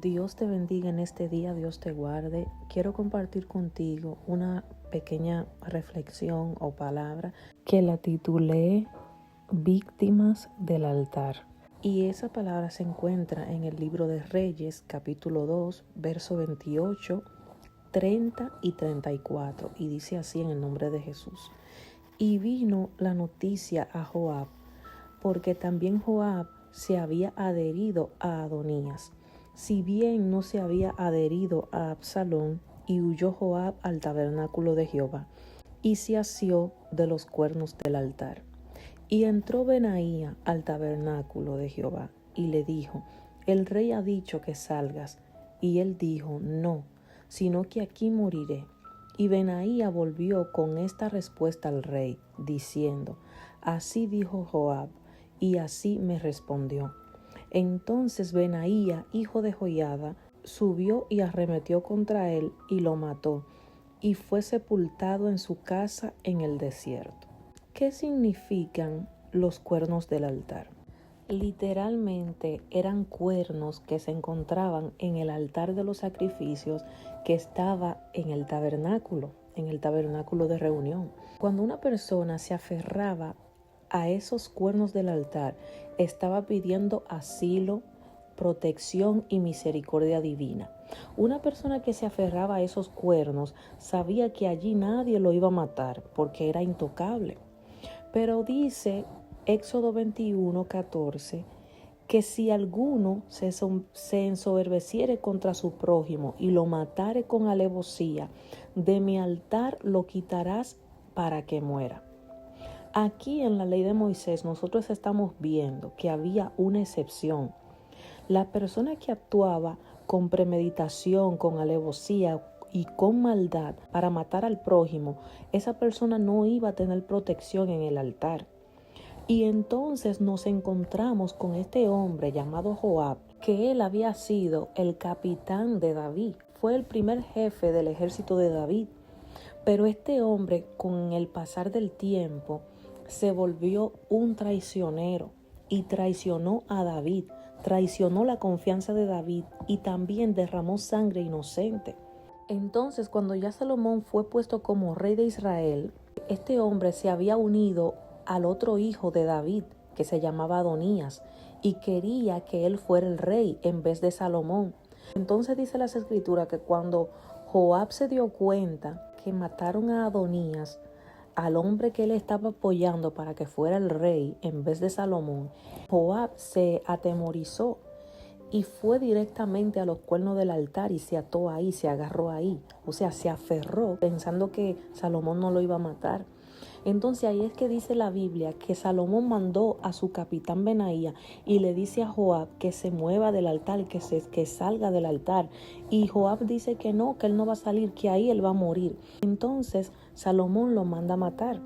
Dios te bendiga en este día, Dios te guarde. Quiero compartir contigo una pequeña reflexión o palabra que la titulé Víctimas del altar. Y esa palabra se encuentra en el libro de Reyes, capítulo 2, verso 28, 30 y 34. Y dice así en el nombre de Jesús. Y vino la noticia a Joab, porque también Joab se había adherido a Adonías, si bien no se había adherido a Absalón, y huyó Joab al tabernáculo de Jehová, y se asió de los cuernos del altar. Y entró Benaía al tabernáculo de Jehová, y le dijo: el rey ha dicho que salgas. Y él dijo: no, sino que aquí moriré. Y Benaía volvió con esta respuesta al rey, diciendo: así dijo Joab, y así me respondió. Entonces Benaía, hijo de Joiada, subió y arremetió contra él y lo mató, y fue sepultado en su casa en el desierto. ¿Qué significan los cuernos del altar? Literalmente eran cuernos que se encontraban en el altar de los sacrificios que estaba en el tabernáculo de reunión. Cuando una persona se aferraba a esos cuernos del altar, estaba pidiendo asilo, protección y misericordia divina. Una persona que se aferraba a esos cuernos sabía que allí nadie lo iba a matar porque era intocable. Pero dice Éxodo 21:14 que si alguno se ensoberbeciere contra su prójimo y lo matare con alevosía, de mi altar lo quitarás para que muera. Aquí en la ley de Moisés nosotros estamos viendo que había una excepción. La persona que actuaba con premeditación, con alevosía y con maldad para matar al prójimo, esa persona no iba a tener protección en el altar. Y entonces nos encontramos con este hombre llamado Joab, que él había sido el capitán de David, fue el primer jefe del ejército de David. Pero este hombre, con el pasar del tiempo, se volvió un traicionero y traicionó a David, traicionó la confianza de David y también derramó sangre inocente. Entonces, cuando ya Salomón fue puesto como rey de Israel, este hombre se había unido al otro hijo de David, que se llamaba Adonías, y quería que él fuera el rey en vez de Salomón. Entonces dice las escrituras que cuando Joab se dio cuenta que mataron a Adonías, al hombre que él estaba apoyando para que fuera el rey en vez de Salomón, Joab se atemorizó y fue directamente a los cuernos del altar y se ató ahí, se agarró ahí, o sea, se aferró pensando que Salomón no lo iba a matar. Entonces ahí es que dice la Biblia que Salomón mandó a su capitán Benaía y le dice a Joab que se mueva del altar, que salga del altar. Y Joab dice que no, que él no va a salir, que ahí él va a morir. Entonces Salomón lo manda a matar,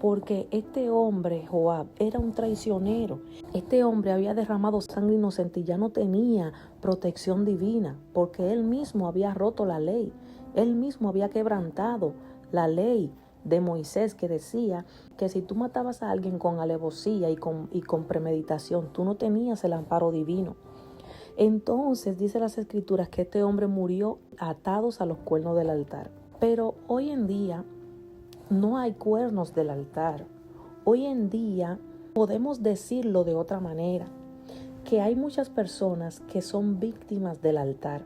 porque este hombre, Joab, era un traicionero. Este hombre había derramado sangre inocente y ya no tenía protección divina, porque él mismo había roto la ley. Él mismo había quebrantado la ley de Moisés, que decía que si tú matabas a alguien con alevosía y con premeditación, tú no tenías el amparo divino. Entonces dice las escrituras que este hombre murió atados a los cuernos del altar. Pero hoy en día no hay cuernos del altar. Hoy en día podemos decirlo de otra manera, que hay muchas personas que son víctimas del altar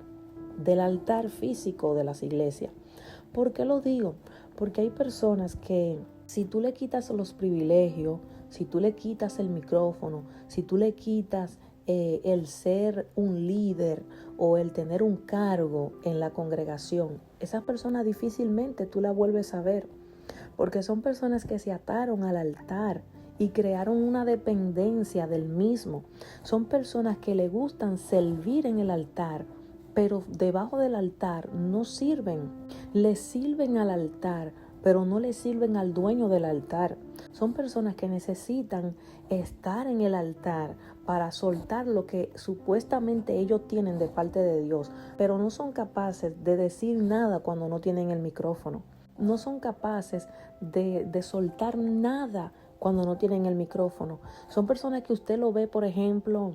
físico de las iglesias. ¿Por qué lo digo? Porque hay personas que si tú le quitas los privilegios, si tú le quitas el micrófono, si tú le quitas el ser un líder o el tener un cargo en la congregación, esa persona difícilmente tú la vuelves a ver, porque son personas que se ataron al altar y crearon una dependencia del mismo. Son personas que le gustan servir en el altar, pero debajo del altar no sirven. Le sirven al altar, pero no le sirven al dueño del altar. Son personas que necesitan estar en el altar para soltar lo que supuestamente ellos tienen de parte de Dios, pero no son capaces de decir nada cuando no tienen el micrófono. No son capaces de soltar nada cuando no tienen el micrófono. Son personas que usted lo ve, por ejemplo,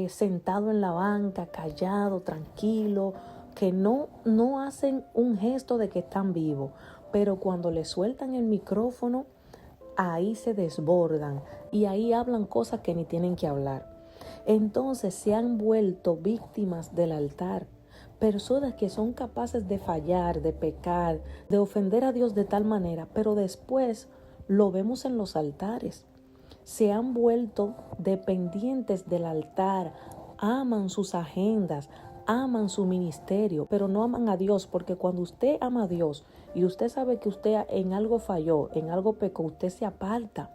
sentado en la banca, callado, tranquilo, que no hacen un gesto de que están vivos, pero cuando le sueltan el micrófono, ahí se desbordan y ahí hablan cosas que ni tienen que hablar. Entonces se han vuelto víctimas del altar. Personas que son capaces de fallar, de pecar, de ofender a Dios de tal manera, pero después lo vemos en los altares. Se han vuelto dependientes del altar, aman sus agendas, aman su ministerio, pero no aman a Dios, porque cuando usted ama a Dios y usted sabe que usted en algo falló, en algo pecó, usted se aparta,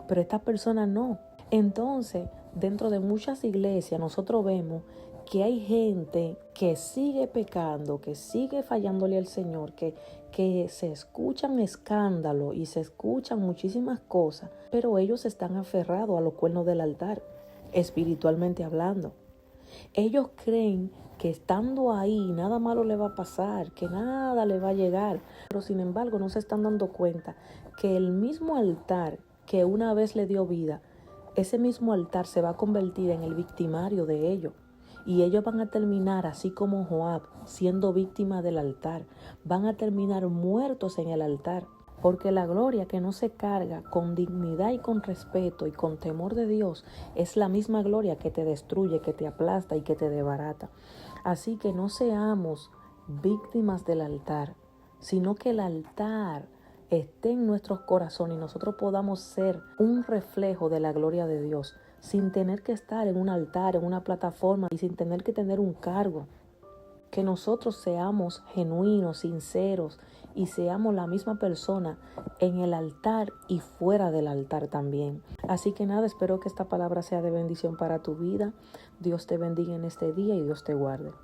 pero esta persona no. Entonces, dentro de muchas iglesias nosotros vemos que hay gente que sigue pecando, que sigue fallándole al Señor, que se escuchan escándalos y se escuchan muchísimas cosas, pero ellos están aferrados a los cuernos del altar, espiritualmente hablando. Ellos creen que estando ahí nada malo le va a pasar, que nada le va a llegar, pero sin embargo no se están dando cuenta que el mismo altar que una vez le dio vida, ese mismo altar se va a convertir en el victimario de ellos. Y ellos van a terminar, así como Joab, siendo víctimas del altar. Van a terminar muertos en el altar. Porque la gloria que no se carga con dignidad y con respeto y con temor de Dios es la misma gloria que te destruye, que te aplasta y que te desbarata. Así que no seamos víctimas del altar, sino que el altar esté en nuestros corazones y nosotros podamos ser un reflejo de la gloria de Dios, sin tener que estar en un altar, en una plataforma y sin tener que tener un cargo. Que nosotros seamos genuinos, sinceros y seamos la misma persona en el altar y fuera del altar también. Así que nada, espero que esta palabra sea de bendición para tu vida. Dios te bendiga en este día y Dios te guarde.